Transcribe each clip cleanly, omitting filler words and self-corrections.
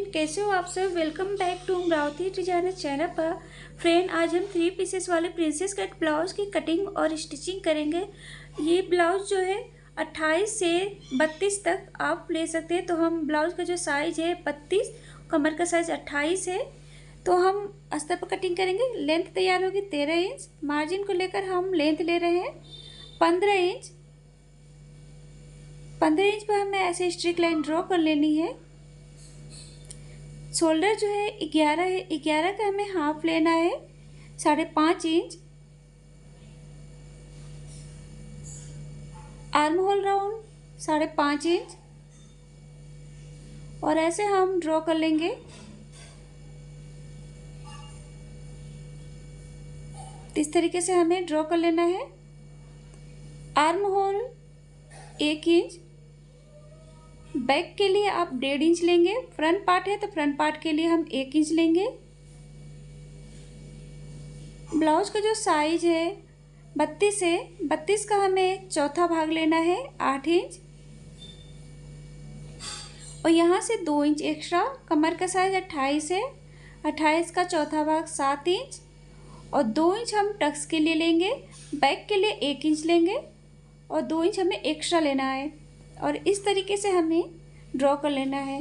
Friend, कैसे हो आप सब। Welcome back to Amravati designer channel पर। फ्रेंड, आज हम 3 पीसेस वाले प्रिंसेस कट ब्लाउज की कटिंग और स्टिचिंग करेंगे। ये ब्लाउज जो है 28 से 32 तक आप ले सकते हैं। तो हम ब्लाउज का जो साइज है 32, कमर का साइज 28 है। तो हम अस्तर पर कटिंग करेंगे। लेंथ तैयार होगी 13 इंच। मार्जिन को लेकर हम लेंथ ले रहे हैं 15 इंच। 15 इंच पर हमें ऐसे स्ट्रिक लाइन ड्रॉ कर लेनी है। शोल्डर जो है 11 है, 11 का हमें हाफ लेना है 5.5 inch. Arm hole round 5.5 inch और ऐसे हम ड्रॉ कर लेंगे। इस तरीके से हमें ड्रॉ कर लेना है। Arm hole 1 inch. बैक के लिए आप 1.5 इंच लेंगे। फ्रंट पार्ट है तो फ्रंट पार्ट के लिए हम 1 इंच लेंगे। ब्लाउज का जो साइज है 32 है, 32 का हमें चौथा भाग लेना है 8 इंच और यहाँ से 2 इंच एक्स्ट्रा। कमर का साइज 28 है, 28 का चौथा भाग 7 इंच और 2 इंच हम टक्स के लिए लेंगे। बैक के लिए 1 इंच लेंगे और 2 इंच हमें एक्स्ट्रा लेना है और इस तरीके से हमें ड्रॉ कर लेना है।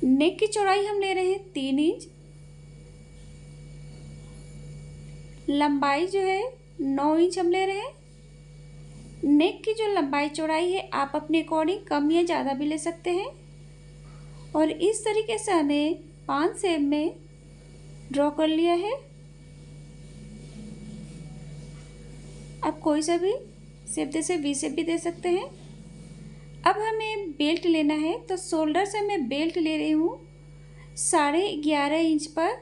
नेक की चौड़ाई हम ले रहे हैं 3 इंच। लंबाई जो है 9 इंच हम ले रहे हैं। नेक की जो लंबाई चौड़ाई है आप अपने अकॉर्डिंग कम या ज़्यादा भी ले सकते हैं और इस तरीके से हमें 5 शेप में ड्रॉ कर लिया है। आप कोई सा भी शेप जैसे वी शेप भी दे सकते हैं। अब हमें बेल्ट लेना है तो शोल्डर से मैं बेल्ट ले रही हूँ 11.5 इंच पर।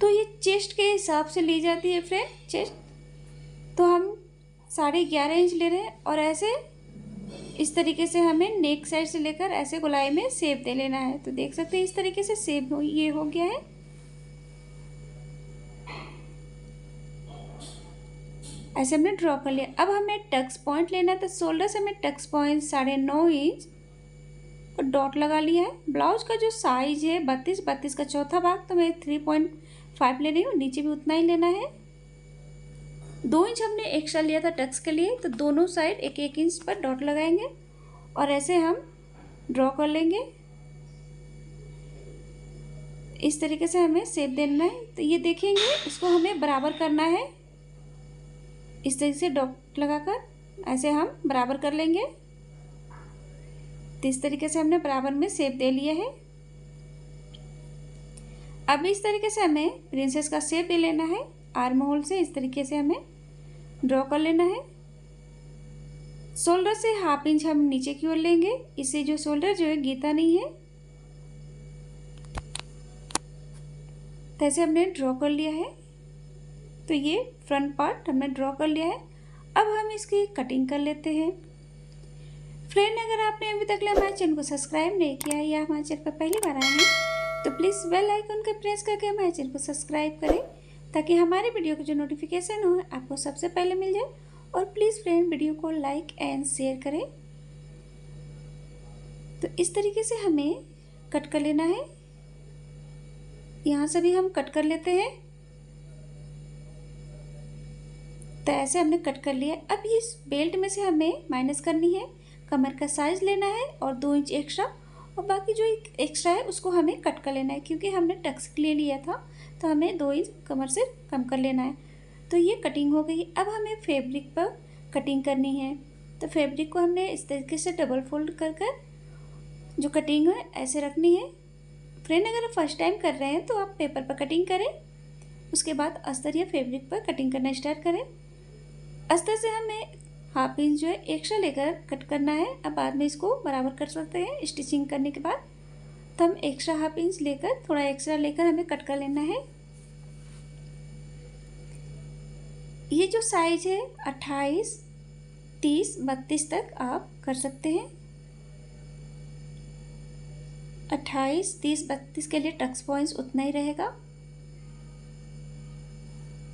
तो ये चेस्ट के हिसाब से ली जाती है फ्रेंड, चेस्ट। तो हम 11.5 इंच ले रहे हैं और ऐसे इस तरीके से हमें नेक साइड से लेकर ऐसे गोलाई में शेप दे लेना है। तो देख सकते हैं इस तरीके से शेप ये हो गया है। ऐसे हमने ड्रॉ कर लिया। अब हमें टक्स पॉइंट लेना है तो शोल्डर से हमें टक्स पॉइंट 9.5 इंच को डॉट लगा लिया है। ब्लाउज का जो साइज है 32 का चौथा भाग तो मैं 3.5 ले रही हूँ। नीचे भी उतना ही लेना है। 2 इंच हमने एक्स्ट्रा लिया था टक्स के लिए तो दोनों साइड 1-1 इंच पर डॉट लगाएंगे और ऐसे हम ड्रॉ कर लेंगे। इस तरीके से हमें शेप देना है। तो ये देखेंगे इसको हमें बराबर करना है। इस तरीके से डॉट लगाकर ऐसे हम बराबर कर लेंगे। तो इस तरीके से हमने बराबर में शेप दे लिया है। अब इस तरीके से हमें प्रिंसेस का शेप दे लेना है। आर्म होल से इस तरीके से हमें ड्रॉ कर लेना है। शोल्डर से 1/2 इंच हम नीचे की ओर लेंगे। इससे जो शोल्डर जो है गीता नहीं है। तो ऐसे हमने ड्रॉ कर लिया है। तो ये फ्रंट पार्ट हमने ड्रॉ कर लिया है। अब हम इसकी कटिंग कर लेते हैं। फ्रेंड, अगर आपने अभी तक हमारे चैनल को सब्सक्राइब नहीं किया है या हमारे चैनल पर पहली बार आए हैं तो प्लीज़ बेल आइकन को प्रेस करके हमारे चैनल को सब्सक्राइब करें ताकि हमारे वीडियो का जो नोटिफिकेशन हो आपको सबसे पहले मिल जाए। और प्लीज़ फ्रेंड, वीडियो को लाइक एंड शेयर करें। तो इस तरीके से हमें कट कर लेना है। यहाँ से भी हम कट कर लेते हैं। तो ऐसे हमने कट कर लिया। अब इस बेल्ट में से हमें माइनस करनी है। कमर का साइज लेना है और 2 इंच एक्स्ट्रा और बाकी जो एक्स्ट्रा है उसको हमें कट कर लेना है क्योंकि हमने टक्स ले लिया था तो हमें 2 इंच कमर से कम कर लेना है। तो ये कटिंग हो गई। अब हमें फैब्रिक पर कटिंग करनी है। तो फैब्रिक को हमने इस तरीके से डबल फोल्ड कर कर जो कटिंग है ऐसे रखनी है। फ्रेंड, अगर आप फर्स्ट टाइम कर रहे हैं तो आप पेपर पर कटिंग करें, उसके बाद अस्तर या फैब्रिक पर कटिंग करना स्टार्ट करें। अस्तर से हमें 1/2 इंच जो है एक्स्ट्रा लेकर कट करना है। अब बाद में इसको बराबर कर सकते हैं स्टिचिंग करने के बाद। तो हम एक्स्ट्रा 1/2 इंच लेकर थोड़ा एक्स्ट्रा लेकर हमें कट कर लेना है। ये जो साइज है 28, 30, 32 तक आप कर सकते हैं। 28, 30, 32 के लिए टक्स पॉइंट्स उतना ही रहेगा।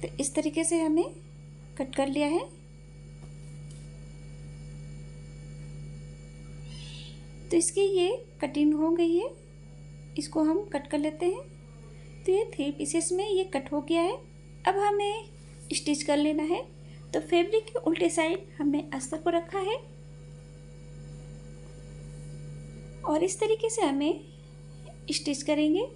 तो इस तरीके से हमें कट कर लिया है। तो इसकी ये कटिंग हो गई है, इसको हम कट कर लेते हैं। तो ये 3 पीसेस में ये कट हो गया है। अब हमें स्टिच कर लेना है। तो फैब्रिक के उल्टे साइड हमने अस्तर को रखा है और इस तरीके से हमें स्टिच करेंगे।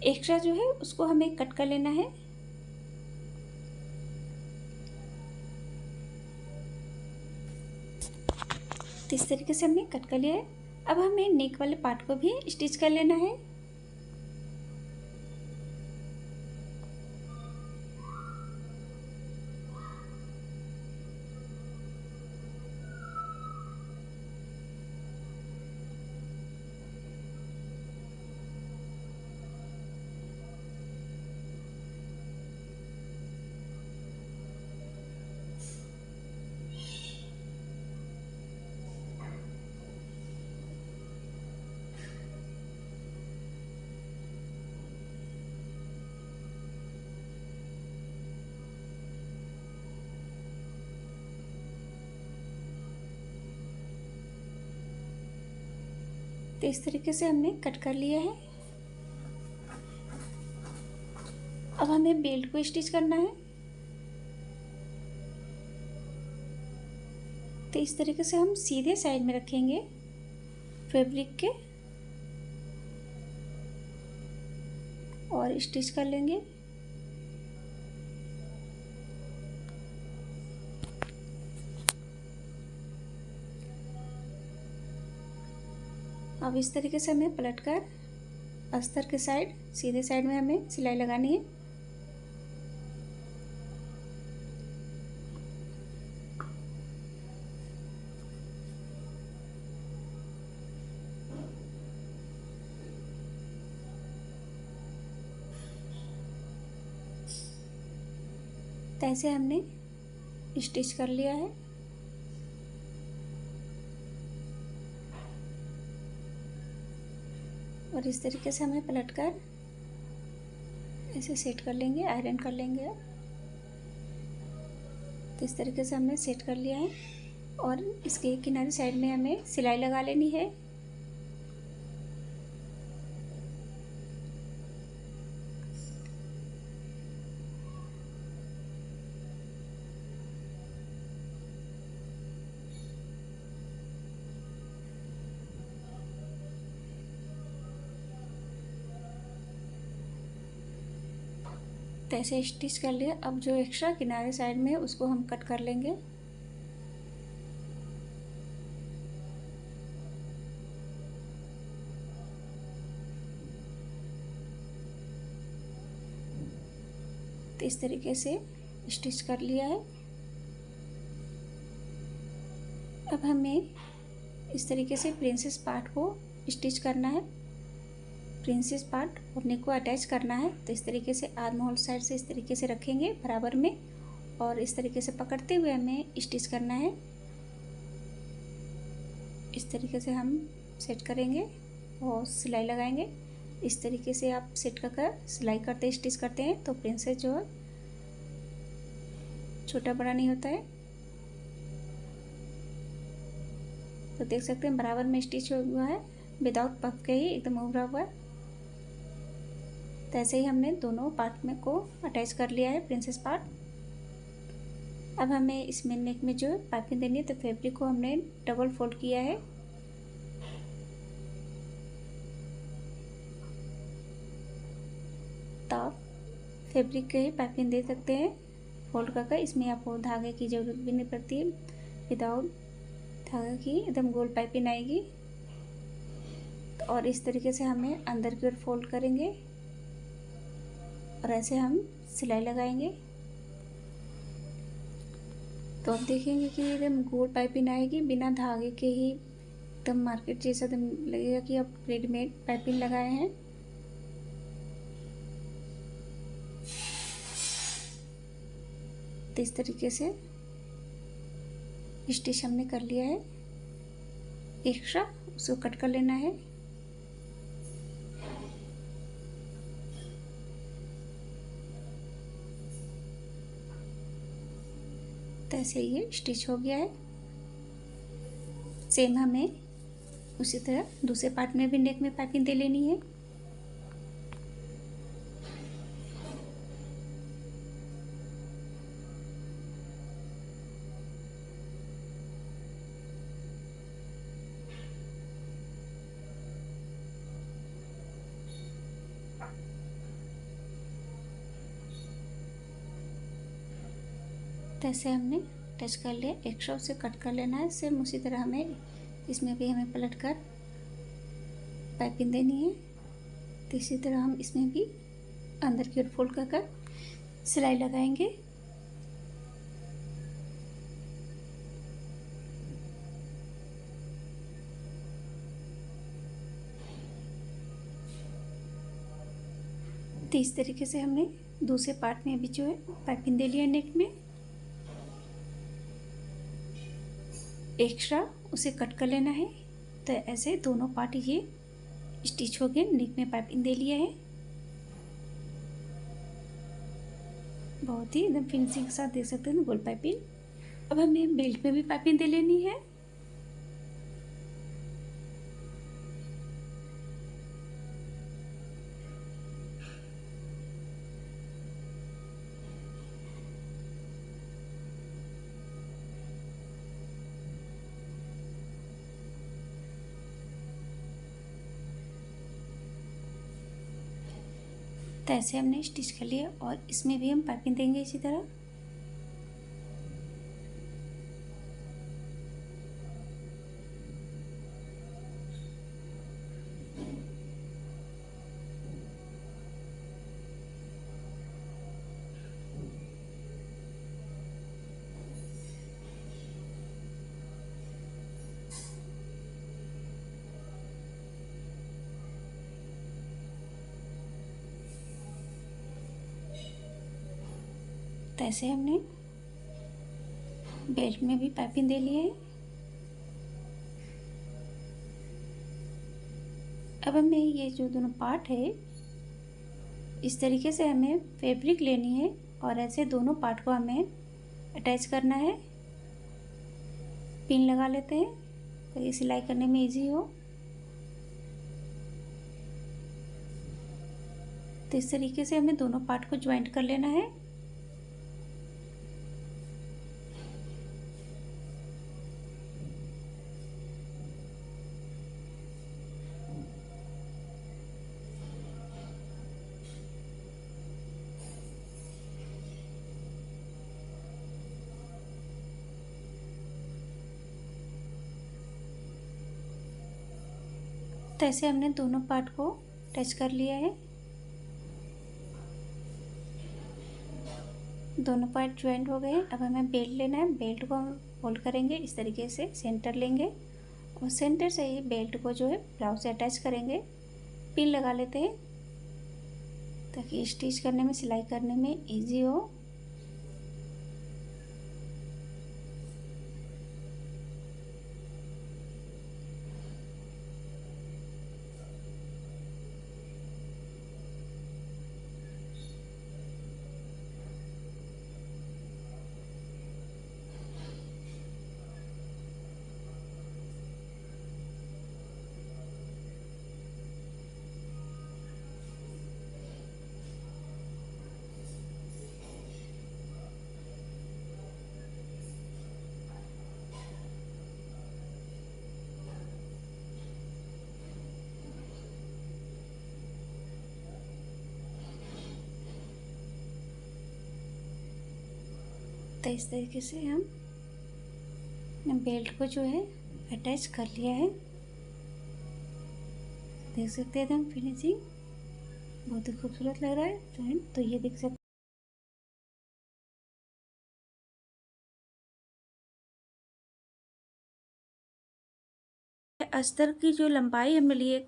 एक्स्ट्रा जो है उसको हमें कट कर लेना है। तो इस तरीके से हमने कट कर लिया है। अब हमें नेक वाले पार्ट को भी स्टिच कर लेना है। तो इस तरीके से हमने कट कर लिया है। अब हमें बेल्ट को स्टिच करना है। तो इस तरीके से हम सीधे साइड में रखेंगे फैब्रिक के और स्टिच कर लेंगे। अब इस तरीके से हमें पलटकर अस्तर के साइड सीधे साइड में हमें सिलाई लगानी है। तो ऐसे हमने स्टिच कर लिया है। और इस तरीके से हमें पलटकर ऐसे सेट कर लेंगे, आयरन कर लेंगे। तो इस तरीके से हमने सेट कर लिया है और इसके किनारे साइड में हमें सिलाई लगा लेनी है। तो ऐसे स्टिच कर लिया। अब जो एक्स्ट्रा किनारे साइड में है उसको हम कट कर लेंगे। तो इस तरीके से स्टिच कर लिया है। अब हमें इस तरीके से प्रिंसेस पार्ट को स्टिच करना है। प्रिंसेस पार्ट और नेक को अटैच करना है। तो इस तरीके से आर्म होल साइड से इस तरीके से रखेंगे बराबर में और इस तरीके से पकड़ते हुए हमें स्टिच करना है। इस तरीके से हम सेट करेंगे और सिलाई लगाएंगे। इस तरीके से आप सेट कर सिलाई करते स्टिच करते हैं तो प्रिंसेस जो है छोटा बड़ा नहीं होता है। तो देख सकते हैं बराबर में स्टिच हुआ है, विदाउट पफ के ही एकदम उभरा हुआ है। तो ऐसे ही हमने दोनों पार्ट में को अटैच कर लिया है प्रिंसेस पार्ट। अब हमें इसमें नेक में जो पाइपिंग देनी है। तो फैब्रिक को हमने डबल फोल्ड किया है। तो आप फैब्रिक के ही पाइपिंग दे सकते हैं फोल्ड कर। इसमें आपको धागे की ज़रूरत भी नहीं पड़ती है, विदाउट धागे की एकदम गोल पाइपिंग आएगी। और इस तरीके से हमें अंदर की ओर फोल्ड करेंगे और ऐसे हम सिलाई लगाएंगे। तो आप देखेंगे कि एकदम गोल पाइपिंग आएगी बिना धागे के ही, एकदम मार्केट जैसा एकदम लगेगा कि आप रेडीमेड पाइपिंग लगाए हैं। तो इस तरीके से स्टिच हमने कर लिया है। एक्स्ट्रा उसको कट कर लेना है। तो ऐसे ये स्टिच हो गया है। सेम हमें उसी तरह दूसरे पार्ट में भी नेक में पाइपिंग दे लेनी है। तो ऐसे हमने टच कर लिया, एक्स्ट्रा उसे कट कर लेना है। सेम उसी तरह हमें इसमें भी हमें पलट कर पाइपिंग देनी है। तो इसी तरह हम इसमें भी अंदर की ओर फोल्ड कर सिलाई लगाएंगे। तो इस तरीके से हमने दूसरे पार्ट में भी जो है पाइपिंग दे लिया नेक में। एक्स्ट्रा उसे कट कर लेना है। तो ऐसे दोनों पार्ट ये स्टिच हो गए, नेक में पाइपिंग दे लिया है। बहुत ही एकदम फिनिशिंग के साथ दे सकते हैं गोल पाइपिंग। अब हमें बेल्ट में भी पाइपिंग दे लेनी है। तो ऐसे हमने स्टिच कर लिया और इसमें भी हम पाइपिंग देंगे इसी तरह। तो ऐसे हमने बेल्ट में भी पाइपिंग दे ली है। अब हमें ये जो दोनों पार्ट है इस तरीके से हमें फैब्रिक लेनी है और ऐसे दोनों पार्ट को हमें अटैच करना है। पिन लगा लेते हैं तो ये सिलाई करने में इजी हो। तो इस तरीके से हमें दोनों पार्ट को ज्वाइंट कर लेना है। तो ऐसे हमने दोनों पार्ट को टच कर लिया है। दोनों पार्ट ज्वाइंट हो गए। अब हमें बेल्ट लेना है। बेल्ट को हम फोल्ड करेंगे इस तरीके से, सेंटर लेंगे और सेंटर से ही बेल्ट को जो है ब्लाउज से अटैच करेंगे। पिन लगा लेते हैं ताकि स्टिच करने में, सिलाई करने में इजी हो। तो इस तरीके से हम बेल्ट को जो है अटैच कर लिया है। देख सकते हैं एकदम फिनिशिंग बहुत ही खूबसूरत लग रहा है फ्रेंड। तो ये देख सकते हैं अस्तर की जो लंबाई हमें लिए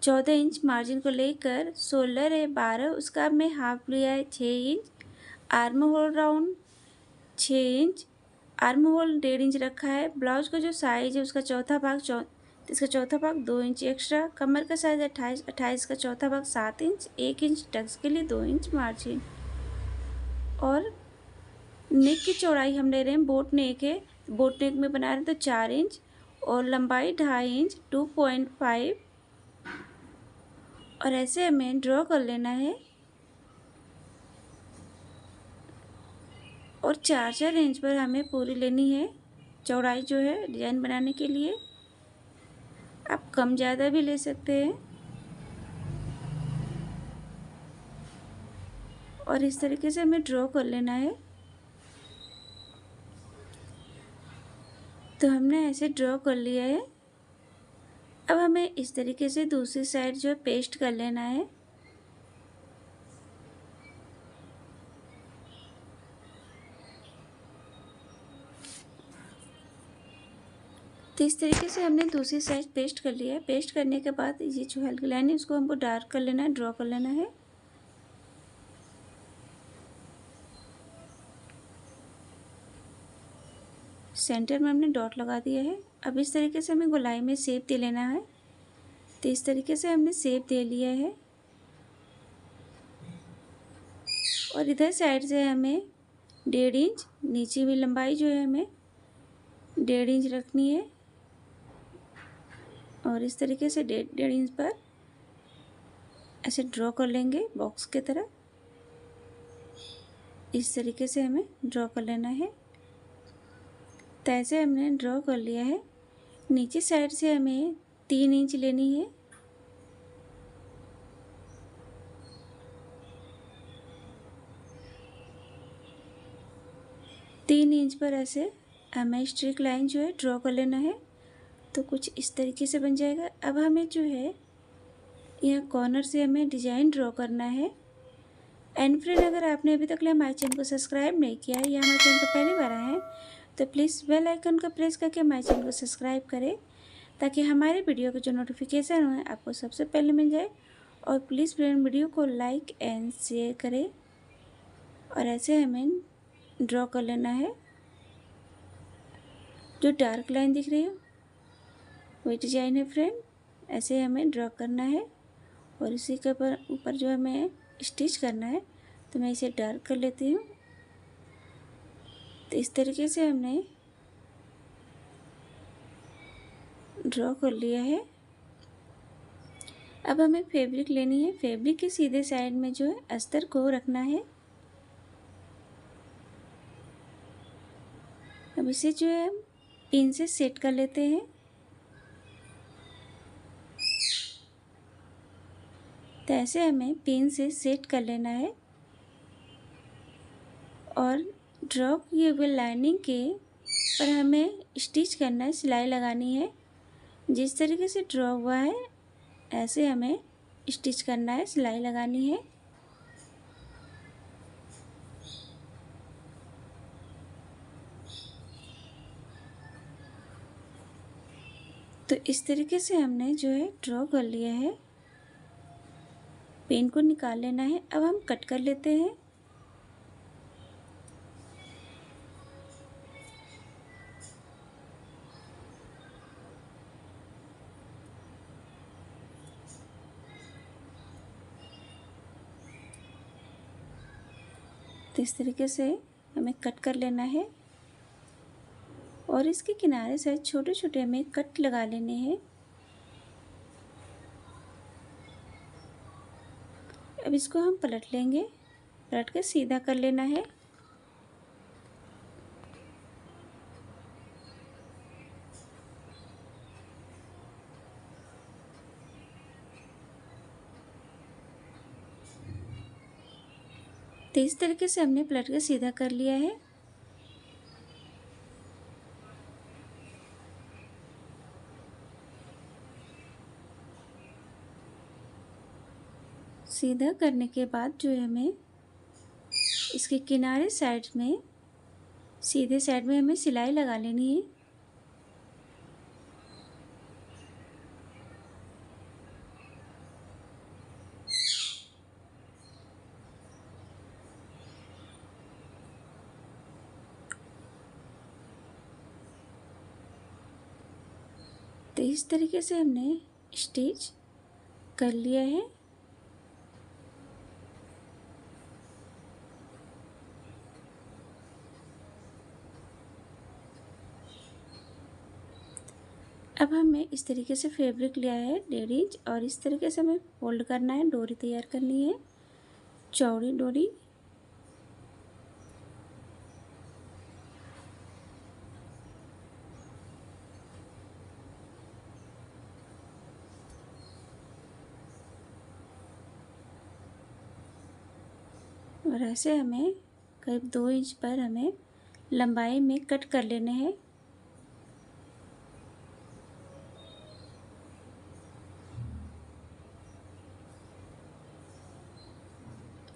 14 इंच मार्जिन को लेकर, शोल्डर है 12, उसका हमने हाफ लिया है 6 inch, arm hole round 6 inch, arm hole 1.5 inch रखा है। ब्लाउज का जो साइज है उसका इसका चौथा भाग 2 इंच एक्स्ट्रा। कमर का साइज 28 का चौथा भाग 7 इंच, 1 इंच टक्स के लिए 2 इंच मार्जिन। और नेक की चौड़ाई हम ले रहे हैं, बोट नेक है, बोट नेक में बना रहे हैं तो 4 इंच और लंबाई 2.5 इंच 2.5। और ऐसे हमें ड्रॉ कर लेना है और 4-4 इंच पर हमें पूरी लेनी है चौड़ाई जो है डिज़ाइन बनाने के लिए। आप कम ज़्यादा भी ले सकते हैं। और इस तरीके से हमें ड्रॉ कर लेना है। तो हमने ऐसे ड्रॉ कर लिया है। अब हमें इस तरीके से दूसरी साइड जो है पेस्ट कर लेना है। तो इस तरीके से हमने दूसरी साइड पेस्ट कर लिया है। पेस्ट करने के बाद ये जो हल्की लाइन है उसको हमको डार्क कर लेना है, ड्रॉ कर लेना है। सेंटर में हमने डॉट लगा दिया है। अब इस तरीके से हमें गोलाई में शेप दे लेना है। तो इस तरीके से हमने शेप दे लिया है और इधर साइड से हमें 1.5 इंच नीचे भी लंबाई जो है हमें 1.5 इंच रखनी है। और इस तरीके से 1.5 इंच पर ऐसे ड्रॉ कर लेंगे बॉक्स की तरह। इस तरीके से हमें ड्रॉ कर लेना है। तो ऐसे हमने ड्रॉ कर लिया है। नीचे साइड से हमें 3 इंच लेनी है। तीन इंच पर ऐसे हमें स्ट्रेट लाइन जो है ड्रॉ कर लेना है। तो कुछ इस तरीके से बन जाएगा। अब हमें जो है यहाँ कॉर्नर से हमें डिज़ाइन ड्रॉ करना है। एंड फ्रेंड, अगर आपने अभी तक हमारे चैनल को सब्सक्राइब नहीं किया है या हमारे चैनल पर पहली बार आए हैं तो प्लीज़ बेल आइकन का प्रेस करके हमारे चैनल को सब्सक्राइब करें ताकि हमारे वीडियो के जो नोटिफिकेशन हो आपको सबसे पहले मिल जाए। और प्लीज़ फ्रेंड वीडियो को लाइक एंड शेयर करें। और ऐसे हमें ड्रॉ कर लेना है। जो डार्क लाइन दिख रही है वही डिजाइन है फ्रेंड। ऐसे हमें ड्रॉ करना है और इसी के ऊपर जो हमें स्टिच करना है। तो मैं इसे डार्क कर लेती हूँ। तो इस तरीके से हमने ड्रॉ कर लिया है। अब हमें फैब्रिक लेनी है। फैब्रिक के सीधे साइड में जो है अस्तर को रखना है। अब इसे जो है पिन से सेट कर लेते हैं। तो ऐसे हमें पिन से सेट कर लेना है और ड्रॉ किए हुए लाइनिंग के पर हमें स्टिच करना है, सिलाई लगानी है। जिस तरीके से ड्रॉ हुआ है ऐसे हमें स्टिच करना है, सिलाई लगानी है। तो इस तरीके से हमने जो है ड्रॉ कर लिया है। पेन को निकाल लेना है। अब हम कट कर लेते हैं। तो इस तरीके से हमें कट कर लेना है और इसके किनारे से छोटे छोटे हमें कट लगा लेने हैं। अब इसको हम पलट लेंगे, पलट के सीधा कर लेना है। तो इस तरीके से हमने पलट के सीधा कर लिया है। सीधा करने के बाद जो है हमें इसके किनारे साइड में सीधे साइड में हमें सिलाई लगा लेनी है। तो इस तरीके से हमने स्टिच कर लिया है। अब हमें इस तरीके से फैब्रिक लिया है 1.5 इंच और इस तरीके से हमें फोल्ड करना है, डोरी तैयार करनी है, चौड़ी डोरी। और ऐसे हमें करीब 2 इंच पर हमें लंबाई में कट कर लेने हैं।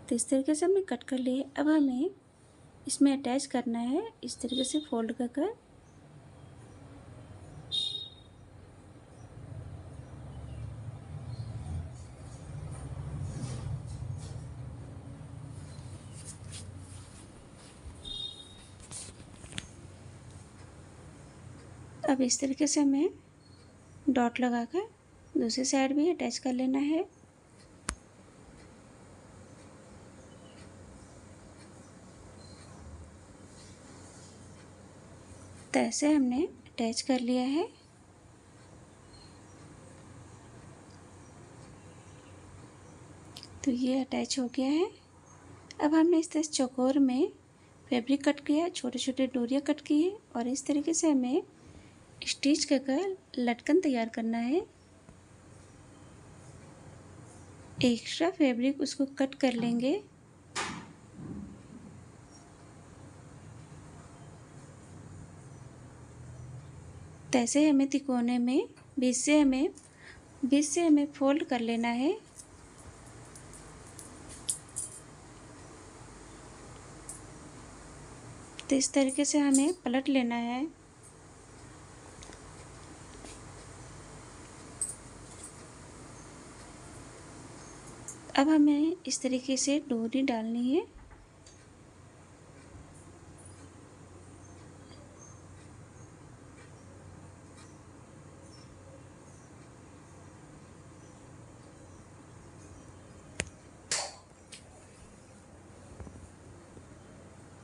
तो इस तरीके से हमने कट कर लिए। अब हमें इसमें अटैच करना है इस तरीके से फोल्ड कर कर। अब इस तरीके से हमें डॉट लगाकर दूसरी साइड भी अटैच कर लेना है। तो ऐसे हमने अटैच कर लिया है। तो ये अटैच हो गया है। अब हमने इस तरह चौकोर में फैब्रिक कट किया, छोटे छोटे डोरियाँ कट की है और इस तरीके से हमें स्टिच कर लटकन तैयार करना है। एक्स्ट्रा फैब्रिक उसको कट कर लेंगे। तैसे हमें तिकोने में 20 से हमें फोल्ड कर लेना है। तो इस तरीके से हमें पलट लेना है। अब हमें इस तरीके से डोरी डालनी है।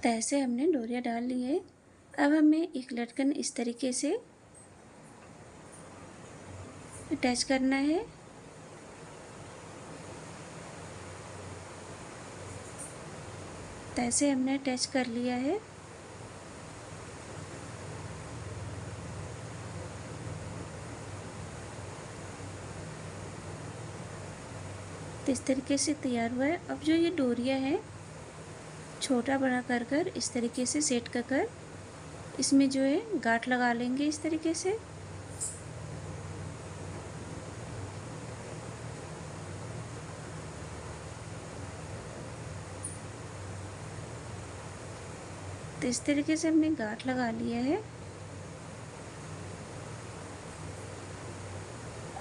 तो ऐसे हमने डोरियाँ डाल ली है। अब हमें एक लटकन इस तरीके से अटैच करना है। तो ऐसे हमने अटैच कर लिया है। तो इस तरीके से तैयार हुआ है। अब जो ये डोरियाँ हैं छोटा बड़ा कर कर इस तरीके से सेट कर कर इसमें जो है गांठ लगा लेंगे इस तरीके से। तो इस तरीके से हमने गांठ लगा लिया है।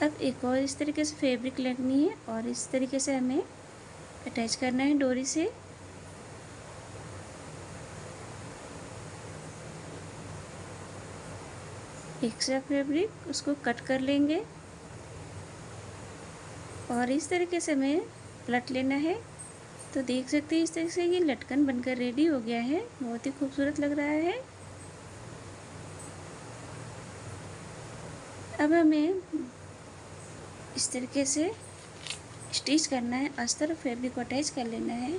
अब एक और इस तरीके से फैब्रिक लगनी है और इस तरीके से हमें अटैच करना है डोरी से। एक्स्ट्रा फैब्रिक उसको कट कर लेंगे और इस तरीके से हमें पलट लेना है। तो देख सकते हैं इस तरीके से ये लटकन बनकर रेडी हो गया है। बहुत ही खूबसूरत लग रहा है। अब हमें इस तरीके से स्टिच करना है, अस्तर फैब्रिक को अटैच कर लेना है।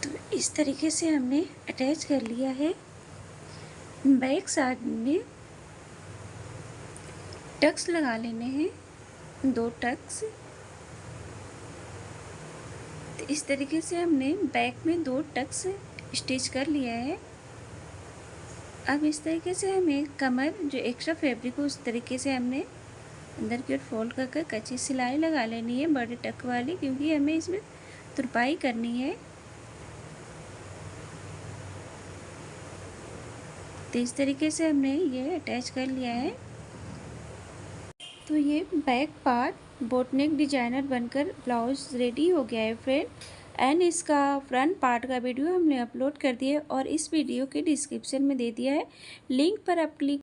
तो इस तरीके से हमने अटैच कर लिया है। बैक साइड में टक्स लगा लेने हैं, 2 टक्स। तो इस तरीके से हमने बैक में 2 टक्स स्टिच कर लिया है। अब इस तरीके से हमें कमर जो एक्स्ट्रा फैब्रिक हो उस तरीके से हमने अंदर की ओर फोल्ड कर कर कच्ची सिलाई लगा लेनी है बड़े टक वाली, क्योंकि हमें इसमें तुरपाई करनी है। तो इस तरीके से हमने ये अटैच कर लिया है। तो ये बैक पार्ट बोट नेक डिजाइनर बनकर ब्लाउज रेडी हो गया है फ्रेंड। एंड इसका फ्रंट पार्ट का वीडियो हमने अपलोड कर दिया है और इस वीडियो के डिस्क्रिप्शन में दे दिया है, लिंक पर आप क्लिक